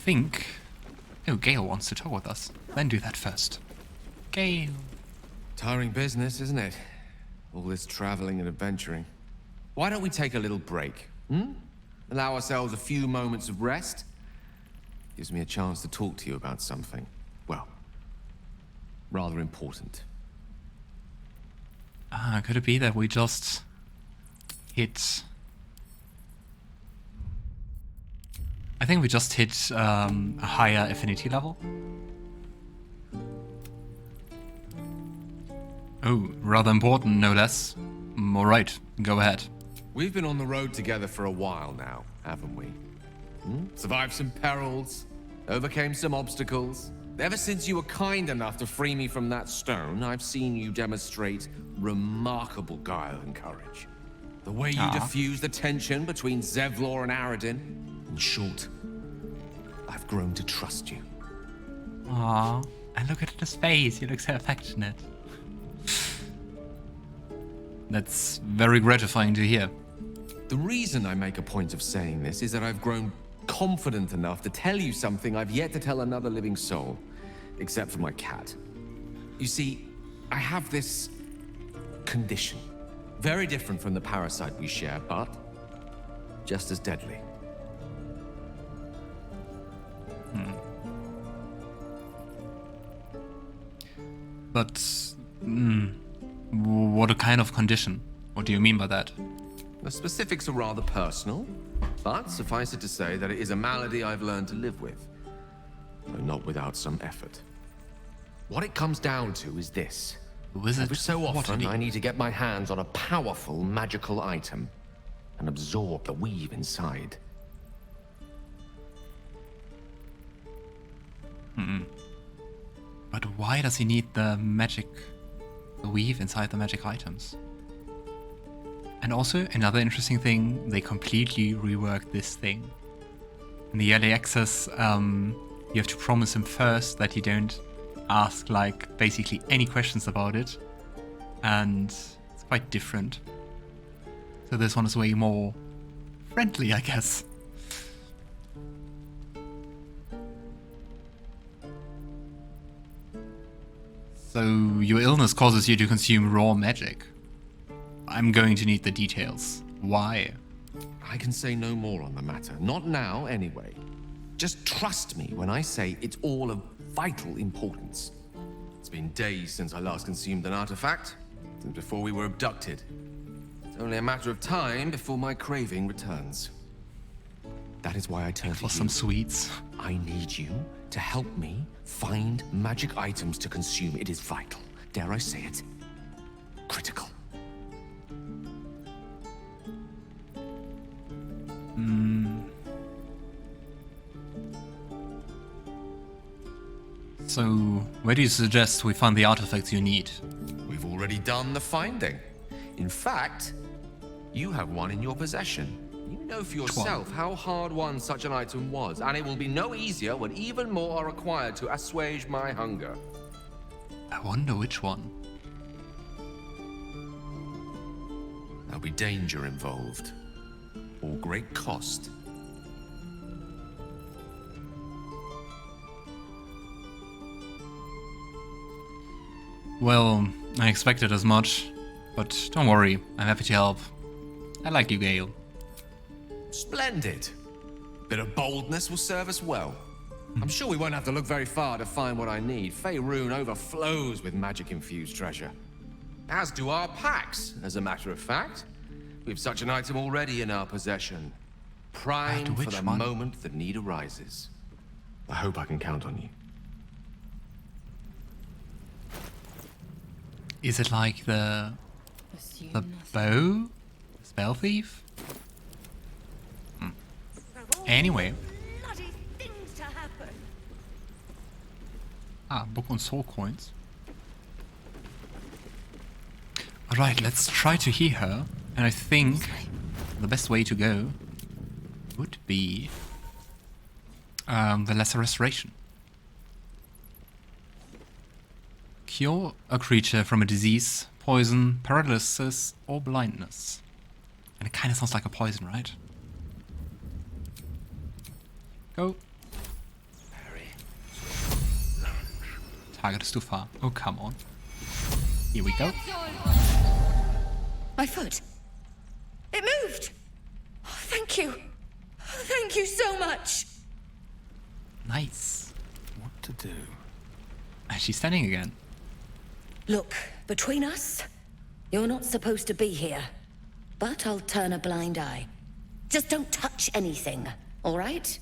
think... Oh, Gale wants to talk with us. Then do that first. Gale. Tiring business, isn't it? All this traveling and adventuring. Why don't we take a little break? Allow ourselves a few moments of rest? Gives me a chance to talk to you about something, well, rather important. Could it be that we just hit... I think we just hit a higher affinity level. Oh, rather important, no less. Alright, go ahead. We've been on the road together for a while now, haven't we? Survived some perils, overcame some obstacles. Ever since you were kind enough to free me from that stone, I've seen you demonstrate remarkable guile and courage. The way you diffused the tension between Zevlor and Aradin. In short, I've grown to trust you. Aww, and look at his face, he looks so affectionate. That's very gratifying to hear. The reason I make a point of saying this is that I've grown confident enough to tell you something I've yet to tell another living soul, except for my cat. You see, I have this condition. Very different from the parasite we share, but just as deadly. But, what kind of condition? What do you mean by that? The specifics are rather personal, but suffice it to say that it is a malady I've learned to live with, though not without some effort. What it comes down to is this. Wizard Every so often, Waterdeep. I need to get my hands on a powerful magical item and absorb the weave inside. But why does he need the weave inside the magic items? And also, another interesting thing, they completely reworked this thing. In the early access, you have to promise him first that you don't ask, like, basically any questions about it. And it's quite different. So this one is way more friendly, I guess. So, your illness causes you to consume raw magic. I'm going to need the details. Why? I can say no more on the matter. Not now, anyway. Just trust me when I say it's all of vital importance. It's been days since I last consumed an artifact, since before we were abducted. It's only a matter of time before my craving returns. That is why I turn to For you. some sweets. I need you to help me find magic items to consume. It is vital. Dare I say it? Critical. So, where do you suggest we find the artifacts you need? We've already done the finding. In fact, you have one in your possession. You know for yourself how hard-won such an item was, and it will be no easier when even more are required to assuage my hunger. I wonder which one. There'll be danger involved, or great cost. Well, I expected as much, but don't worry, I'm happy to help. I like you, Gale. Splendid. Bit of boldness will serve us well. I'm sure we won't have to look very far to find what I need. Faerun overflows with magic-infused treasure. As do our packs, as a matter of fact. We have such an item already in our possession. Primed for the moment the need arises. I hope I can count on you. Is it like the bow? Spell thief? Anyway. Book on soul coins. Alright, let's try to hear her. And I think the best way to go would be the Lesser Restoration. Cure a creature from a disease, poison, paralysis, or blindness. And it kind of sounds like a poison, right? Go. Target is too far. Oh, come on. Here we go. My foot. It moved. Oh, thank you. Thank you so much. Nice. What to do? And she's standing again. Look, between us, you're not supposed to be here. But I'll turn a blind eye. Just don't touch anything, all right?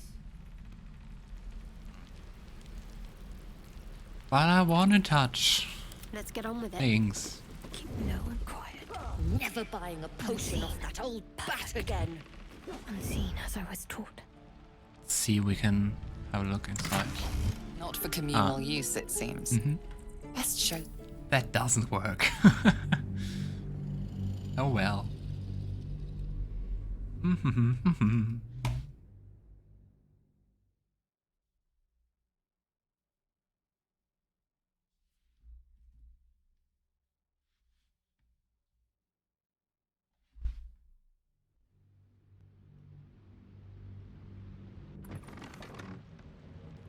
But I want to touch Let's get on with it. things. Keep low and quiet. Never buying a potion off that old bat again. Unseen as I was taught. Let's see if we can have a look inside. Not for communal use, it seems. Best show. That doesn't work. Oh well.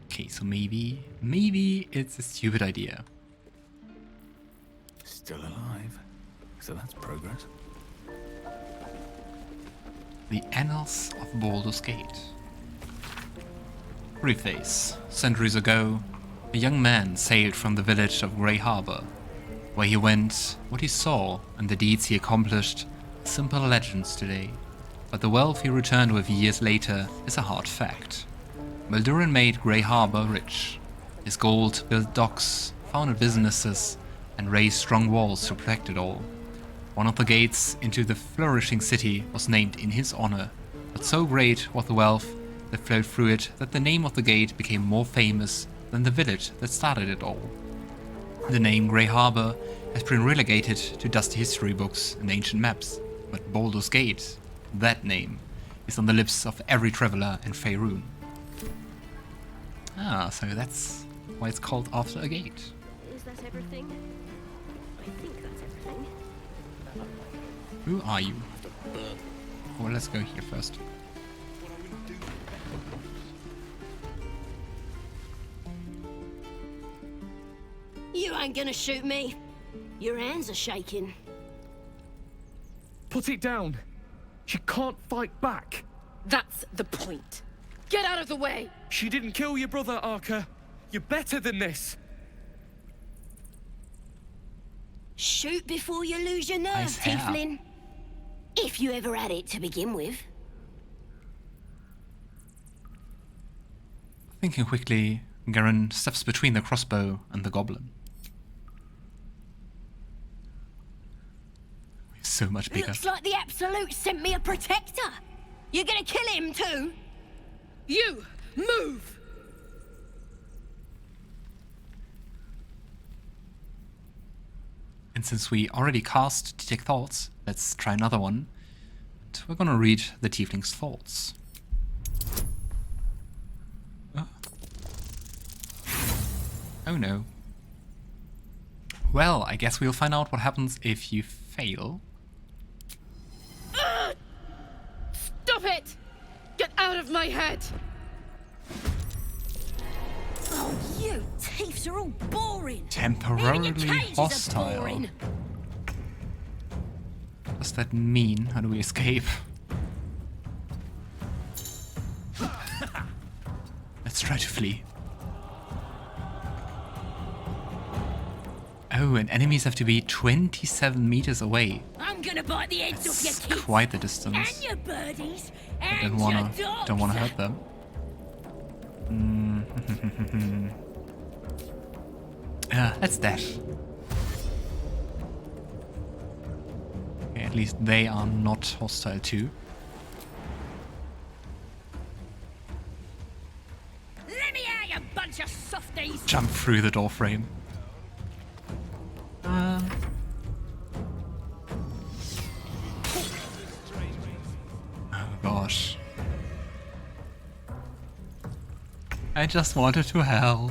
Okay, so maybe it's a stupid idea. Still alive. So that's progress. The Annals of Baldur's Gate. Preface. Centuries ago, a young man sailed from the village of Grey Harbor. Where he went, what he saw, and the deeds he accomplished, simple legends today. But the wealth he returned with years later is a hard fact. Baldur made Grey Harbor rich. His gold built docks, founded businesses, and raised strong walls to protect it all. One of the gates into the flourishing city was named in his honor, but so great was the wealth that flowed through it that the name of the gate became more famous than the village that started it all. The name Grey Harbor has been relegated to dusty history books and ancient maps, but Baldur's Gate, that name, is on the lips of every traveler in Faerun. Ah, so that's why it's called after a gate. Is that everything? I think that's everything. Who are you? Well, let's go here first. You ain't gonna shoot me. Your hands are shaking. Put it down. She can't fight back. That's the point. Get out of the way! She didn't kill your brother, Arca. You're better than this. Shoot before you lose your nerve, Nice hair. Tiefling. If you ever had it to begin with. Thinking quickly, Garon steps between the crossbow and the goblin. He's so much bigger. Looks like the Absolute sent me a protector. You're gonna kill him too? You! Move! And since we already cast Detect Thoughts, let's try another one. And we're gonna read the Tiefling's thoughts. Oh no. Well, I guess we'll find out what happens if you fail. Stop it! Get out of my head! Oh, you thieves are all boring. Temporarily Even your cages are hostile. boring. What does that mean? How do we escape? Let's try to flee. Oh, and enemies have to be 27 meters away. I'm gonna bite the heads off your It's kids. quite the distance. And your birdies. I And don't wanna your dogs. hurt them. That's death. Okay, at least they are not hostile too. Let me out, you bunch of softies. Jump through the door frame. Oh gosh. I just wanted to help.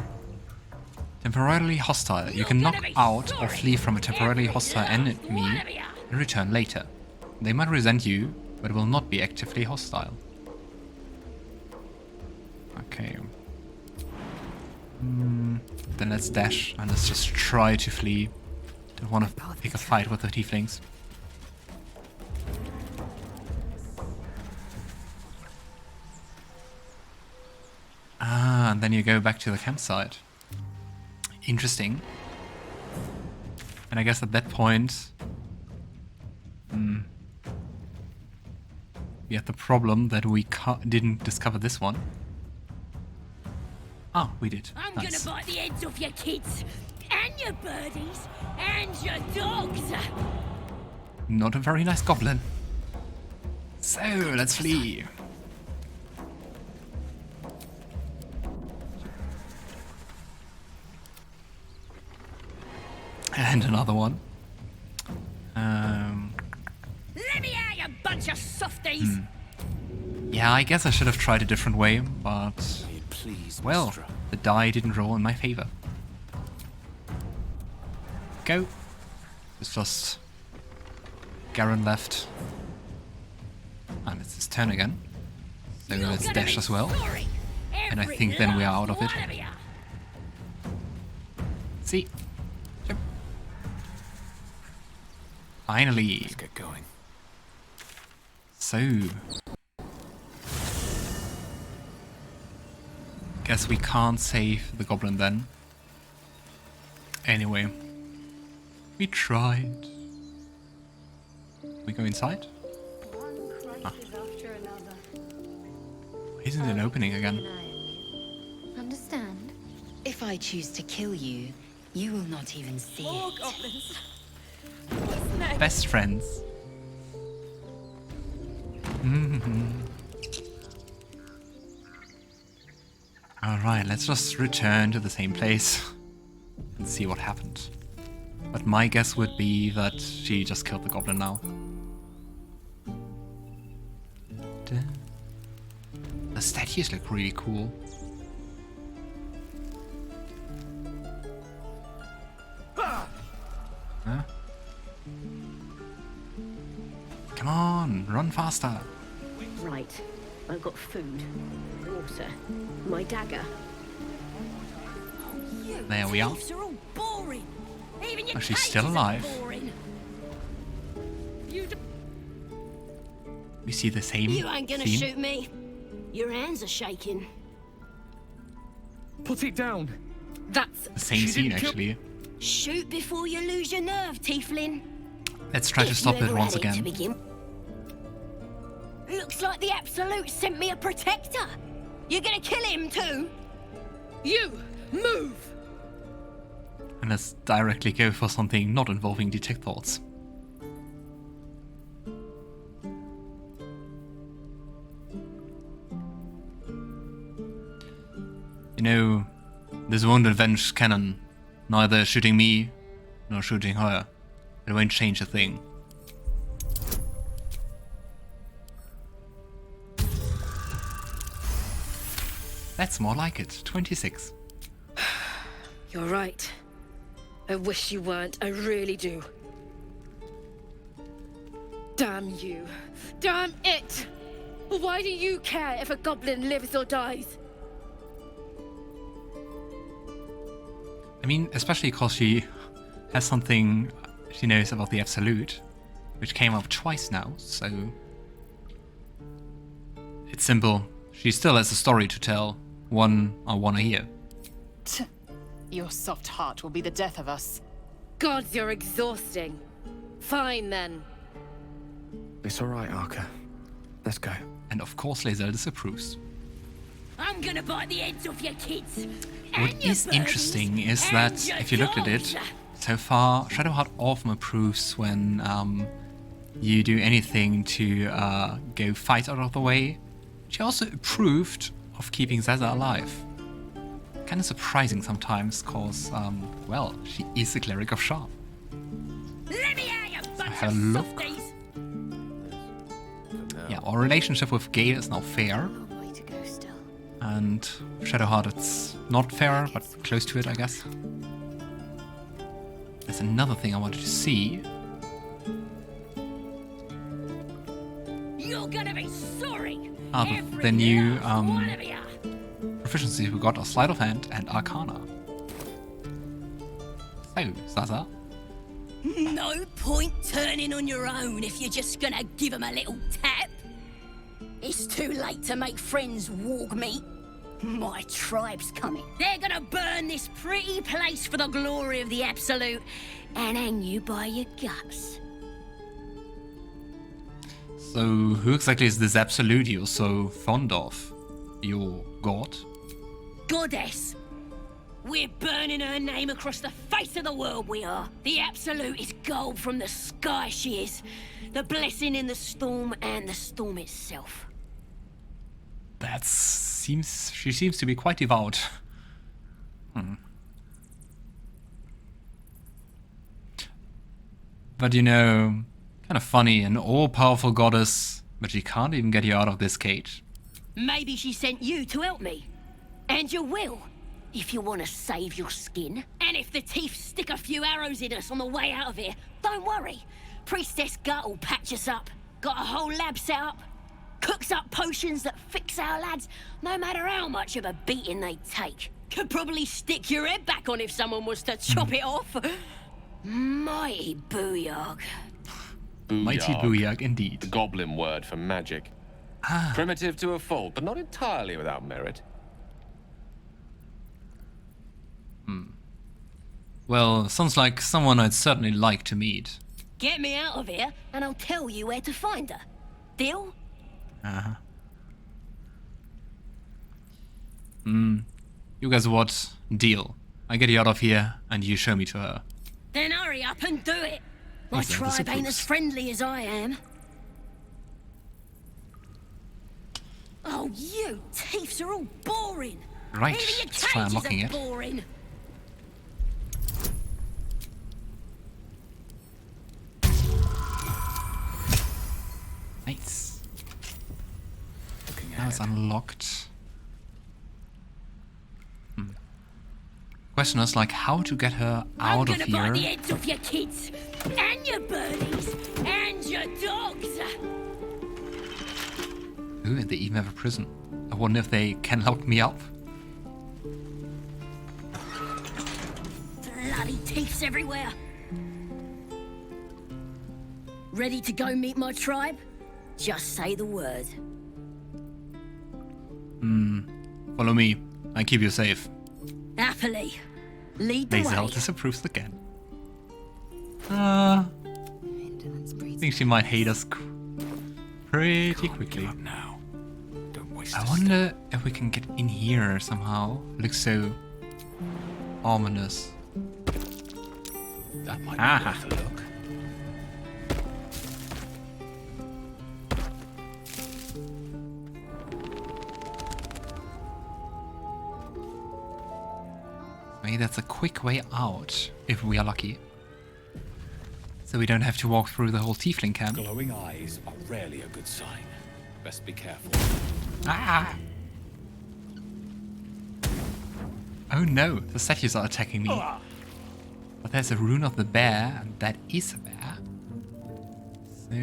Temporarily hostile. You can knock out or flee from a temporarily hostile enemy and return later. They might resent you, but will not be actively hostile. Okay. then let's dash and let's just try to flee. Don't want to pick a fight with the tieflings. Ah, and then you go back to the campsite. Interesting. And I guess at that point, we had the problem that we didn't discover this one. Ah, we did. I'm Nice. gonna bite the heads off your kids, and your birdies, and your dogs. Not a very nice goblin. So, let's flee. And another one. Let me out, you bunch of softies. Yeah, I guess I should have tried a different way, but... Please, well, Mistra. the die didn't roll in my favor. Go. It's just... Garon left. And it's his turn again. So You're let's gonna dash be as well. sorry, And I every think then we are out of it. last one ya. See? Yep. Finally. Let's get going. So... guess we can't save the goblin then. Anyway. We tried. We go inside? One crisis after another. Isn't it opening again? Understand? If I choose to kill you, you will not even see More it. goblins. What's next? Best friends. Alright, let's just return to the same place and see what happened. But my guess would be that she just killed the goblin now. The statues look really cool. Huh? Come on, run faster. Right, I've got food, water, my dagger. There we are. Thieves are all boring. Even your Oh, she's cages still are alive. boring. We see the same You ain't gonna scene. shoot me. Your hands are shaking. Put it down. That's The same She scene, didn't kill- actually. Shoot before you lose your nerve, tiefling. Let's try to If stop you it ever once had to again. begin. Looks like the Absolute sent me a protector. You're gonna kill him too? you. Move. And let's directly go for something not involving detect thoughts. You know, this won't avenge Cannon. Neither shooting me, nor shooting her. It won't change a thing. That's more like it. 26. You're right. I wish you weren't. I really do. Damn you. Damn it! Why do you care if a goblin lives or dies? I mean, especially because she has something she knows about the Absolute, which came up twice now, so... It's simple. She still has a story to tell. One I want to hear. Your soft heart will be the death of us. Gods, you're exhausting. Fine then. It's all right, Arca. Let's go. And of course Lae'zel disapproves. I'm gonna bite the heads off your kids. What and your is birdies, interesting is and that, your if you looked at dogs. it, so far Shadowheart often approves when you do anything to go fight out of the way. She also approved of keeping Sazza alive. Kind of surprising sometimes, cause, well, she is a cleric of Sharp. Let me out, you bunch have of a look. softies. Yeah, our relationship with Gale is now fair, A way to go still. and Shadowheart it's not fair, but close to it, I guess. There's another thing I wanted to see. You're gonna be sorry. The Every new last one of ya. proficiencies we got are Sleight of Hand and Arcana. So, Sazza. No point turning on your own if you're just gonna give him a little tap. It's too late to make friends, warg meat. My tribe's coming. They're gonna burn this pretty place for the glory of the Absolute and hang you by your guts. So, who exactly is this Absolute you're so fond of? Your god? Goddess. We're burning her name across the face of the world, we are. The Absolute is gold from the sky, she is. The blessing in the storm and the storm itself. She seems to be quite devout. But you know, kind of funny, an all-powerful goddess, but she can't even get you out of this cage. Maybe she sent you to help me. And you will, if you want to save your skin. And if the teeth stick a few arrows in us on the way out of here, don't worry. Priestess Gut will patch us up. Got a whole lab set up. Cooks up potions that fix our lads, no matter how much of a beating they take. Could probably stick your head back on if someone was to chop it off. Mighty booyog. Mighty booyog indeed. The Goblin word for magic. Primitive to a fault, but not entirely without merit. Well, sounds like someone I'd certainly like to meet. Get me out of here, and I'll tell you where to find her. Deal? You guys what? Deal. I get you out of here, and you show me to her. Then hurry up and do it. My Listen, tribe ain't disapproves. as friendly as I am. Oh, you thieves are all boring. Right, Even your let's try cages unlocking are it. boring. Nice. Now it's unlocked. Question is like how to get her out of I'm gonna bite the here. heads off your kids, and your birdies, and your dogs. Ooh, and they even have a prison. I wonder if they can lock me up. Bloody thieves everywhere. Ready to go meet my tribe? Just say the word. Follow me. I keep you safe. Happily. Lead the way. Lae'zel disapproves again. I think she might hate us pretty quickly. Now. Don't waste I wonder if we can get in here somehow. Looks so ominous. That might Aha. be worth a look. Maybe that's a quick way out, if we are lucky. So we don't have to walk through the whole tiefling camp. Glowing eyes are rarely a good sign. Best be careful. Ah! Oh no, the statues are attacking me. But there's a rune of the bear, and that is a bear. So...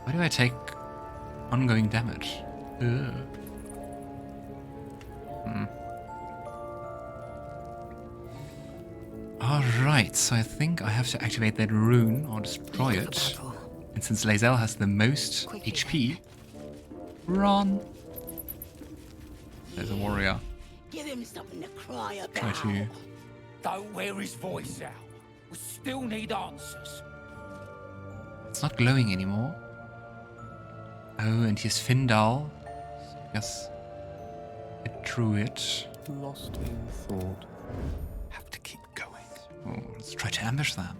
why do I take ongoing damage? Ugh. Alright, so I think I have to activate that rune or destroy it. And since Lae'zel has the most HP, run! There's a warrior. Give him something to cry about. Try to... Don't wear his voice out. We still need answers. It's not glowing anymore. Oh, and he's Findal. So I guess a druid. Lost in thought. Have to keep going. Oh, let's try to ambush that.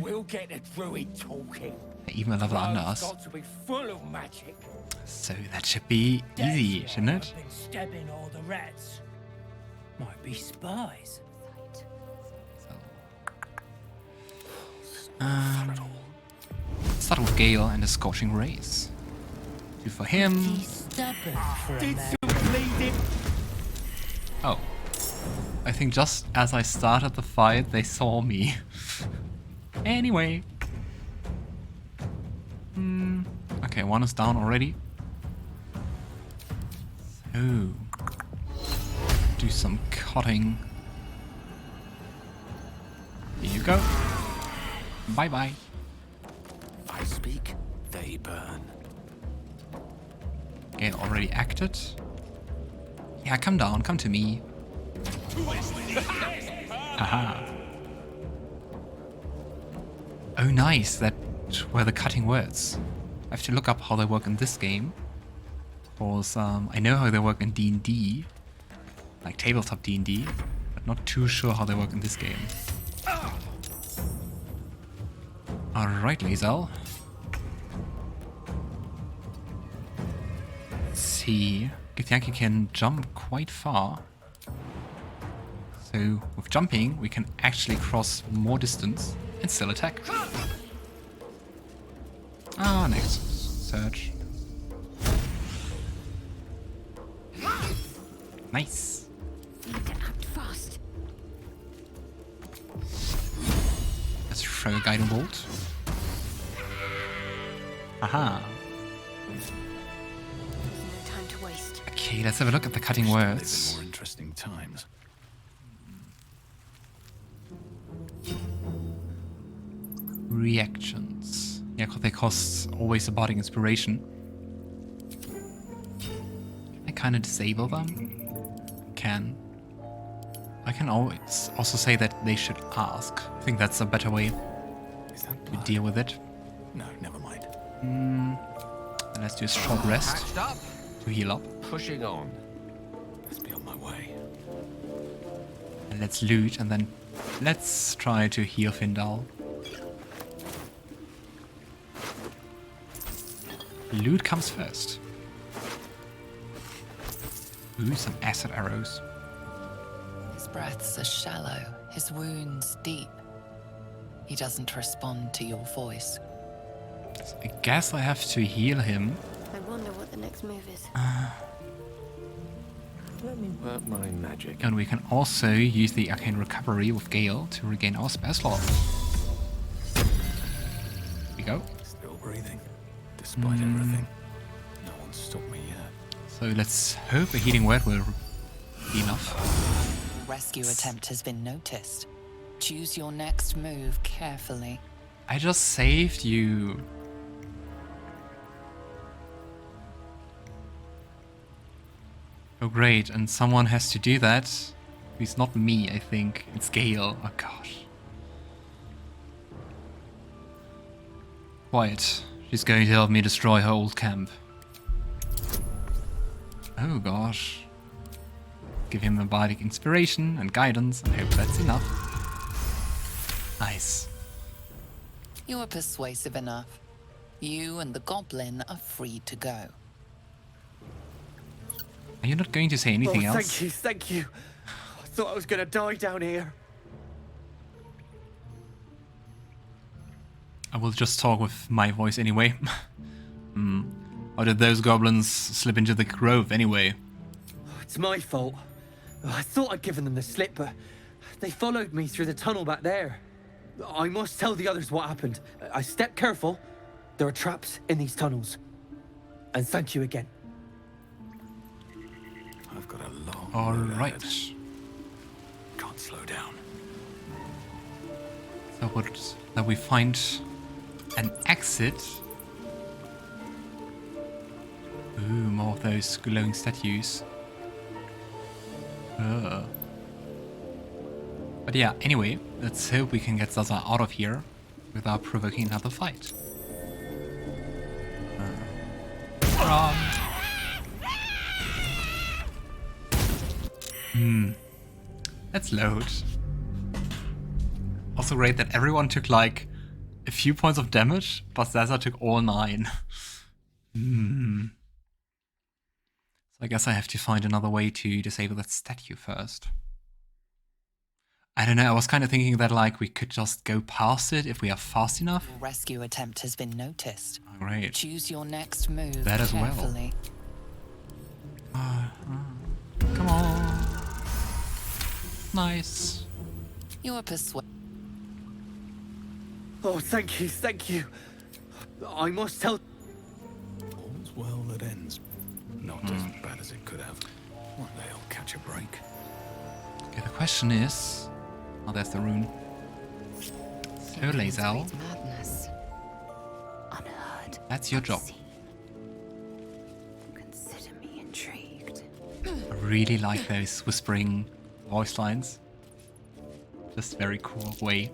We'll get the druid talking. They're even a level under us. Got to be full of magic. So that should be easy, shouldn't it? Been stabbing all the rats. Might be spies. Start with Gale and a Scorching Rays. 2 for him. Did some bleeding. Oh. I think just as I started the fight, they saw me. Anyway. Okay, one is down already. So Oh. Do some cutting. Here you go. Bye-bye. I speak, they burn. Gale already acted. Yeah, come down, come to me. Haha. Oh nice, that were the cutting words. I have to look up how they work in this game. Because I know how they work in D&D. Like tabletop D&D. But not too sure how they work in this game. Alright, Lae'zel. Let's see. Githyanki can jump quite far. So with jumping, we can actually cross more distance and still attack. Ah, next search. Nice. Need to act fast. Let's throw a guiding bolt. Aha. No time to waste. Okay, let's have a look at the cutting words. More interesting times. Reactions. Yeah, because they cost always a bardic inspiration. Can I kind of disable them? Can. I can always also say that they should ask. I think that's a better way to deal with it. No, never mind. Then let's do a short rest Patched up. to heal up. Pushing on. Let's be on my way. And let's loot and then let's try to heal Findal. Loot comes first. Ooh, some acid arrows. His breaths are shallow, his wounds deep. He doesn't respond to your voice. So I guess I have to heal him. I wonder what the next move is. Let me work my magic. And we can also use the arcane recovery with Gale to regain our spell slot. Here we go. Still breathing, despite everything. No one's stopped me yet. So let's hope a healing word will be enough. Rescue attempt has been noticed. Choose your next move carefully. I just saved you. Oh great, and someone has to do that. It's not me, I think. It's Gale. Oh gosh. Quiet. She's going to help me destroy her old camp. Oh gosh. Give him a bardic inspiration and guidance. I hope that's enough. Nice. You are persuasive enough. You and the goblin are free to go. Are you not going to say anything else? Thank you. I thought I was gonna die down here. I will just talk with my voice anyway. How did those goblins slip into the grove anyway? It's my fault. I thought I'd given them the slip, but they followed me through the tunnel back there. I must tell the others what happened. I stepped careful. There are traps in these tunnels. And thank you again. I've got a long All road right. ahead. Can't slow down. So that we find an exit. Ooh, more of those glowing statues. But yeah, anyway, let's hope we can get Sazza out of here without provoking another fight. Let's load. Also great that everyone took like a few points of damage, but Sazza took all 9. So I guess I have to find another way to disable that statue first. I don't know, I was kind of thinking that like we could just go past it if we are fast enough. Rescue attempt has been noticed. Great. Choose your next move That as well. carefully. Come on. Nice. You are persuasive. Oh, thank you. I must tell... All's well that ends. Not as bad as it could have. One day I'll catch a break. Okay, the question is... Oh, there's the rune. So, Lae'zel, Madness. Unheard. that's your job. Consider me intrigued. I really like those whispering voice lines. Just very cool way.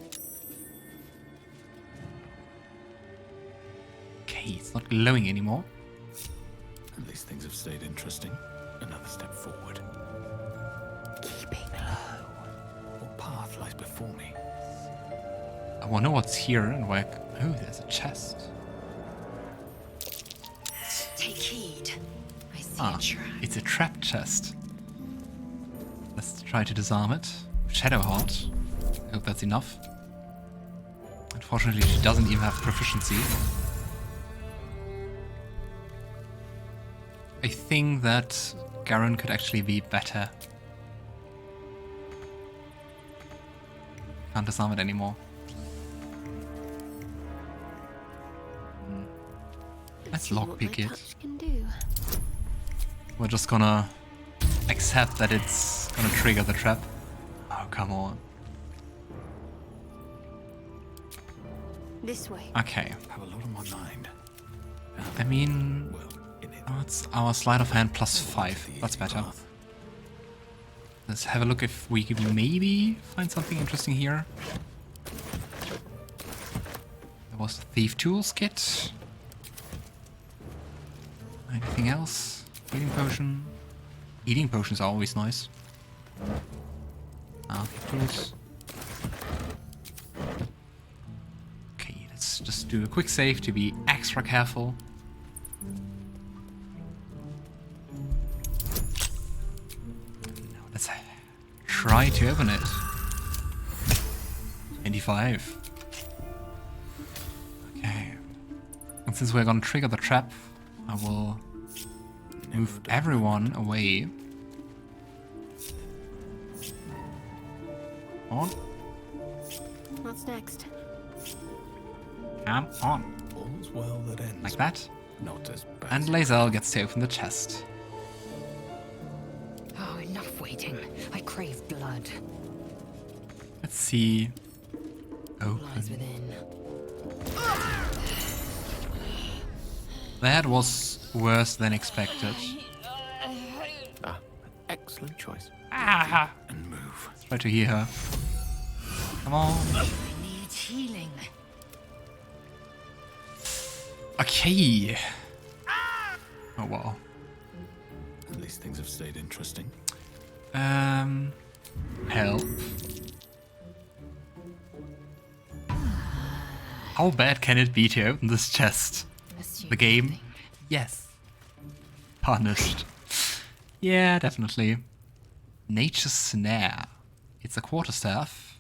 Okay, it's not glowing anymore. At least things have stayed interesting. Another step forward. Keeping low. What path lies before me? I wonder what's here and where... Oh, there's a chest. Take heed. I see Ah, a trap. it's a trap chest. Let's try to disarm it. Shadowheart. I hope that's enough. Unfortunately, she doesn't even have proficiency. I think that Garon could actually be better. Can't disarm it anymore. Let's lockpick it. We're just gonna accept that it's gonna trigger the trap. Oh, come on. This way. Okay. Have a lot on my mind. I mean... Well, in it. Oh, it's our sleight of hand plus 5. That's better. Let's have a look if we could maybe find something interesting here. There was the Thief Tools kit. Anything else? Healing potion. Eating potions are always nice. Ah, Thief Tools. Okay, let's just do a quick save to be extra careful. Let's try to open it. 25. Okay. And since we're gonna trigger the trap, I will move everyone away. On. What's next? Come on. All's well that ends. Like that. Not as bad. And Lae'zel gets to open the chest. Oh, enough waiting. I crave blood. Let's see. Lies Open. within. That was worse than expected. Ah, excellent choice. Ah! And move. Let's try to hear her. Come on. I need healing. Okay. Oh wow. At least things have stayed interesting. Help. How bad can it be to open this chest? The game? Yes. Punished. Yeah, definitely. Nature's Snare. It's a quarterstaff.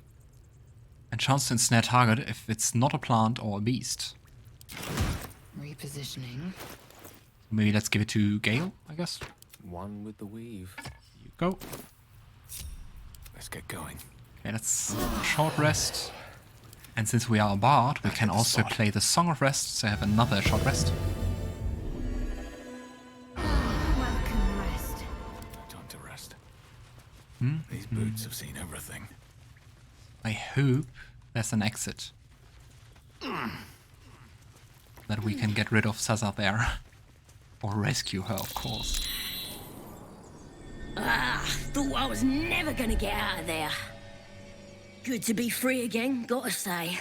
And chance to ensnare target if it's not a plant or a beast. Repositioning. Maybe let's give it to Gale, I guess. One with the weave. You go. Let's get going. Okay, let's short rest. And since we are a bard, we can also play the Song of Rest, so have another short rest. Welcome, rest. Time to rest. Hmm? These boots have seen everything. I hope there's an exit. That we can get rid of Sazza there. Or rescue her, of course. Ah, thought I was never gonna get out of there. Good to be free again, gotta say.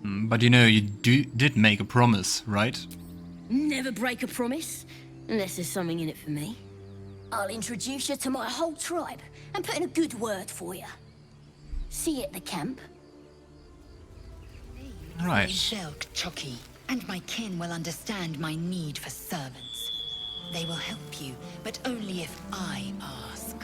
But you know, you did make a promise, right? Never break a promise, unless there's something in it for me. I'll introduce you to my whole tribe and put in a good word for you. See you at the camp. Right. Shelk Chucky, and my kin will understand my need for servants. They will help you, but only if I ask.